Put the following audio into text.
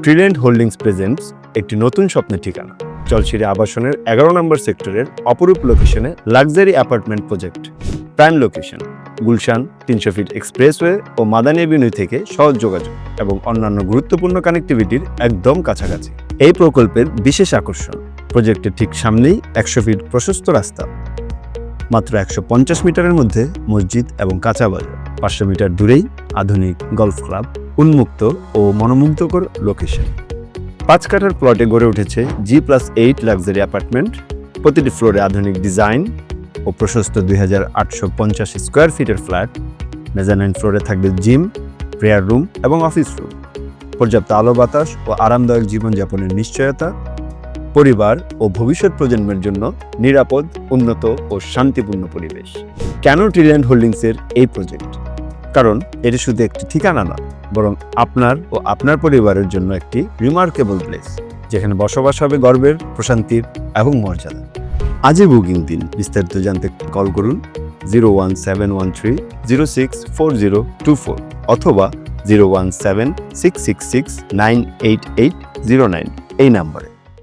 ট্রিল্যান্ড holdings presents একটি নতুন স্বপ্নের ঠিকানা। চলছিরি আবাসনের 11 নম্বর সেক্টরের অপরূপ লোকেশনে luxury apartment project. Prime location Gulshan 300 feet expressway ও মাদানী এভিনিউ থেকে সহজ যোগাযোগ এবং অন্যান্য গুরুত্বপূর্ণ কানেক্টিভিটির একদম কাছাকাছি। এই প্রকল্পের বিশেষ আকর্ষণ, প্রজেক্টের ঠিক সামনেই 100 ফিট প্রশস্ত রাস্তা, মাত্র 150 মিটারের মধ্যে মসজিদ এবং কাঁচা বাজার, 500 মিটার দূরেই আধুনিক গলফ ক্লাব, উন্মুক্ত ও মনোমুগ্ধকর লোকেশন। 5 কাঠার প্লটে গড়ে উঠেছে G+8 লাক্সারি অ্যাপার্টমেন্ট। প্রতিটি ফ্লোরে আধুনিক ডিজাইন ও প্রশস্ত 2850 স্কোয়ার ফিটের ফ্ল্যাট। মেজানাইন ফ্লোরে থাকবে জিম, প্রেয়ার রুম এবং অফিস রুম। পর্যাপ্ত আলো বাতাস ও আরামদায়ক জীবনযাপনের নিশ্চয়তা, পরিবার ও ভবিষ্যৎ প্রজন্মের জন্য নিরাপদ, উন্নত ও শান্তিপূর্ণ পরিবেশ। কেন ট্রিল্যান্ড হোল্ডিংসের এই প্রজেক্ট? কারণ এটি শুধু একটি ঠিকানা নয়, বরং আপনার ও আপনার পরিবারের জন্য একটি রিমার্কেবল প্লেস, যেখানে বসবাস হবে গর্বের, প্রশান্তির এবং মর্যাদা। আজই বুকিং দিন। বিস্তারিত জানতে কল করুন 01713064024 অথবা 01766698809 এই নম্বরে।